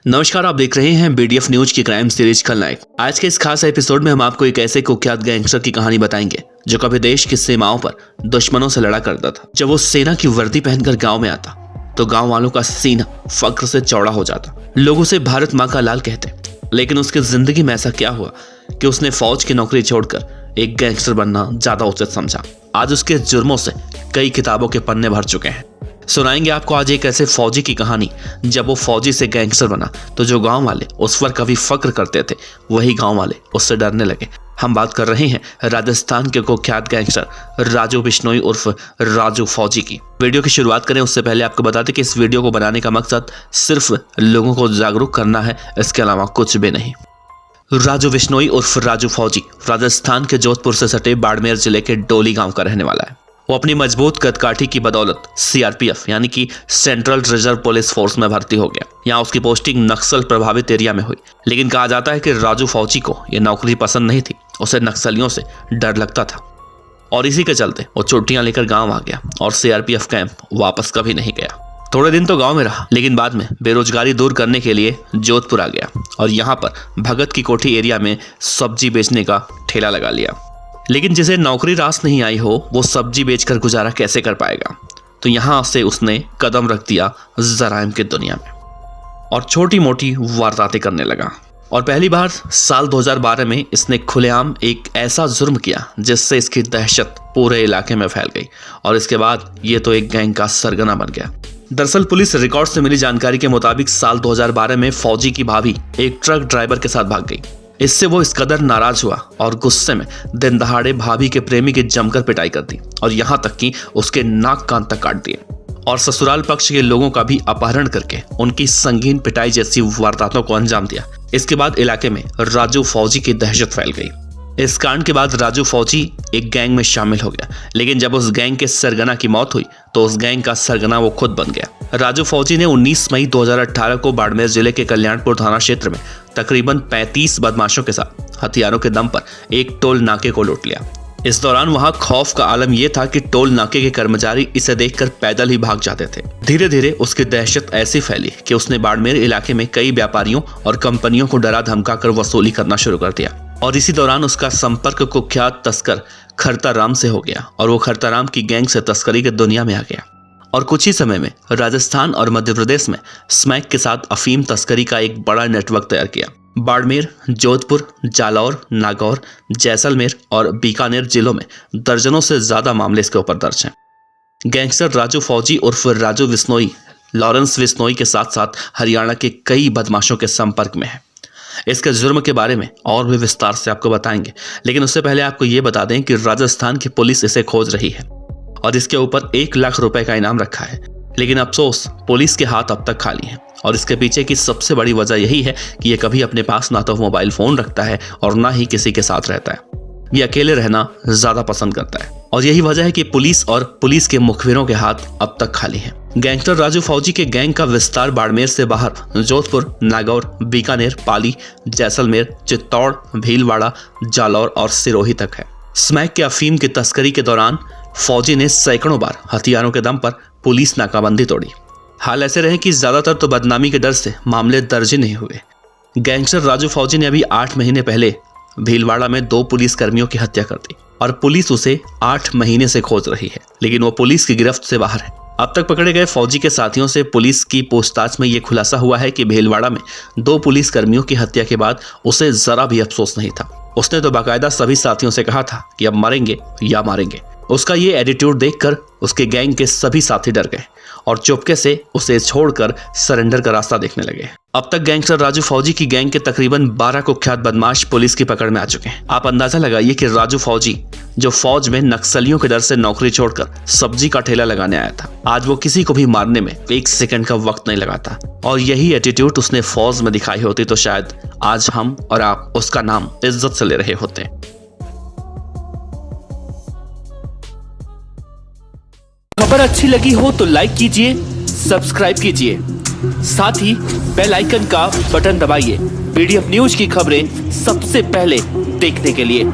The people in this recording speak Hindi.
नमस्कार, आप देख रहे हैं बीडीएफ न्यूज की क्राइम सीरीज खलनायक। आज के इस खास एपिसोड में हम आपको एक ऐसे कुख्यात गैंगस्टर की कहानी बताएंगे जो कभी देश की सीमाओं पर दुश्मनों से लड़ा करता था। जब वो सेना की वर्दी पहनकर गांव में आता तो गांव वालों का सीना फक्र से चौड़ा हो जाता। लोग उसे भारत माँ का लाल कहते। लेकिन उसकी जिंदगी में ऐसा क्या हुआ कि उसने फौज की नौकरी छोड़कर एक गैंगस्टर बनना ज्यादा उचित समझा। आज उसके जुर्मों से कई किताबों के पन्ने भर चुके हैं। सुनाएंगे आपको आज एक ऐसे फौजी की कहानी जब वो फौजी से गैंगस्टर बना तो जो गांव वाले उस पर कभी फक्र करते थे वही गांव वाले उससे डरने लगे। हम बात कर रहे हैं राजस्थान के कुख्यात गैंगस्टर राजू बिश्नोई उर्फ राजू फौजी की। वीडियो की शुरुआत करें उससे पहले आपको बता दें कि इस वीडियो को बनाने का मकसद सिर्फ लोगों को जागरूक करना है, इसके अलावा कुछ भी नहीं। राजू बिश्नोई उर्फ राजू फौजी राजस्थान के जोधपुर से सटे बाड़मेर जिले के डोली गांव का रहने वाला है। वो अपनी मजबूत कदकाठी की बदौलत सीआरपीएफ यानी कि सेंट्रल रिजर्व पुलिस फोर्स में भर्ती हो गया। यहाँ उसकी पोस्टिंग नक्सल प्रभावित एरिया में हुई। लेकिन कहा जाता है कि राजू फौजी को यह नौकरी पसंद नहीं थी, उसे नक्सलियों से डर लगता था और इसी के चलते वो छुट्टियां लेकर गांव आ गया और सीआरपीएफ कैंप वापस कभी नहीं गया। थोड़े दिन तो गांव में रहा, लेकिन बाद में बेरोजगारी दूर करने के लिए जोधपुर आ गया और यहाँ पर भगत की कोठी एरिया में सब्जी बेचने का ठेला लगा लिया। लेकिन जिसे नौकरी रास नहीं आई हो वो सब्जी बेचकर गुजारा कैसे कर पाएगा, तो यहाँ से उसने कदम रख दिया जराइम की दुनिया में और छोटी मोटी वारदातें करने लगा। और पहली बार साल 2012 में इसने खुलेआम एक ऐसा जुर्म किया जिससे इसकी दहशत पूरे इलाके में फैल गई और इसके बाद ये तो एक गैंग का सरगना बन गया। दरअसल पुलिस रिकॉर्ड से मिली जानकारी के मुताबिक साल 2012 में फौजी की भाभी एक ट्रक ड्राइवर के साथ भाग गई। इससे वो इस कदर नाराज हुआ और गुस्से में दिन दहाड़े भाभी के प्रेमी की जमकर पिटाई कर दी और यहाँ तक कि उसके नाक कान तक काट दिए और ससुराल पक्ष के लोगों का भी अपहरण करके उनकी संगीन पिटाई जैसी वारदातों को अंजाम दिया। इसके बाद इलाके में राजू फौजी की दहशत फैल गई। इस कांड के बाद राजू फौजी एक गैंग में शामिल हो गया, लेकिन जब उस गैंग के सरगना की मौत हुई तो उस गैंग का सरगना वो खुद बन गया। राजू फौजी ने 19 मई 2018 को बाड़मेर जिले के कल्याणपुर थाना क्षेत्र में तकरीबन 35 बदमाशों के साथ हथियारों के दम पर एक टोल नाके को लूट लिया। इस दौरान वहां खौफ का आलम यह था कि टोल नाके के कर्मचारी इसे देखकर पैदल ही भाग जाते थे। धीरे धीरे उसकी दहशत ऐसी फैली कि उसने बाड़मेर इलाके में कई व्यापारियों और कंपनियों को डरा धमकाकर वसूली करना शुरू कर दिया और इसी दौरान उसका संपर्क कुख्यात तस्कर खरताराम से हो गया और वो खरताराम की गैंग से तस्करी की दुनिया में आ गया और कुछ ही समय में राजस्थान और मध्य प्रदेश में स्मैक के साथ अफीम तस्करी का एक बड़ा नेटवर्क तैयार किया। बाड़मेर, जोधपुर, जालौर, नागौर, जैसलमेर और बीकानेर जिलों में दर्जनों से ज्यादा मामले इसके ऊपर दर्ज हैं। गैंगस्टर राजू फौजी उर्फ राजू बिश्नोई लॉरेंस बिश्नोई के साथ साथ हरियाणा के कई बदमाशों के संपर्क में है। इसके जुर्म के बारे में और भी विस्तार से आपको बताएंगे, लेकिन उससे पहले आपको ये बता दें कि राजस्थान की पुलिस इसे खोज रही है और इसके ऊपर 1 लाख रुपए का इनाम रखा है। लेकिन अफसोस पुलिस के हाथ अब तक खाली हैं और इसके पीछे की सबसे बड़ी वजह यही है कि ये कभी अपने पास ना तो मोबाइल फोन रखता है और ना ही किसी के साथ रहता है। ये अकेले रहना ज्यादा पसंद करता है और यही वजह है कि पुलिस और पुलिस के मुखबिरों के हाथ अब तक खाली हैं। गैंगस्टर राजू फौजी के गैंग का विस्तार बाड़मेर से बाहर जोधपुर, नागौर, बीकानेर, पाली, जैसलमेर, चित्तौड़, भीलवाड़ा, जालौर और सिरोही तक है। स्मैक के अफीम की तस्करी के दौरान फौजी ने सैकड़ों बार हथियारों के दम पर पुलिस नाकाबंदी तोड़ी। हाल ऐसे रहे कि ज्यादातर तो बदनामी के डर से मामले दर्ज नहीं हुए। गैंगस्टर राजू फौजी ने अभी 8 महीने पहले भीलवाड़ा में 2 पुलिस कर्मियों की हत्या कर दी और पुलिस उसे 8 महीने से खोज रही है, लेकिन वो पुलिस की गिरफ्त से बाहर है। अब तक पकड़े गए फौजी के साथियों से पुलिस की पूछताछ में ये खुलासा हुआ है कि भीलवाड़ा में 2 पुलिस कर्मियों की हत्या के बाद उसे जरा भी अफसोस नहीं था। उसने तो बाकायदा सभी साथियों से कहा था कि अब मरेंगे या मारेंगे। उसका ये एटीट्यूड देखकर उसके गैंग के सभी साथी डर गए और चुपके से उसे छोड़कर सरेंडर का रास्ता देखने लगे। अब तक गैंगस्टर राजू फौजी की गैंग के तकरीबन 12 कुख्यात बदमाश पुलिस की पकड़ में आ चुके हैं। आप अंदाजा लगाइए कि राजू फौजी जो फौज में नक्सलियों के डर से नौकरी छोड़कर सब्जी का ठेला लगाने आया था, आज वो किसी को भी मारने में 1 सेकंड का वक्त नहीं लगाता और यही एटीट्यूड उसने फौज में दिखाई होती तो शायद आज हम और आप उसका नाम इज्जत से ले रहे होते। खबर अच्छी लगी हो तो लाइक कीजिए, सब्सक्राइब कीजिए, साथ ही बेल आइकन का बटन दबाइए बीडीएफ न्यूज की खबरें सबसे पहले देखने के लिए।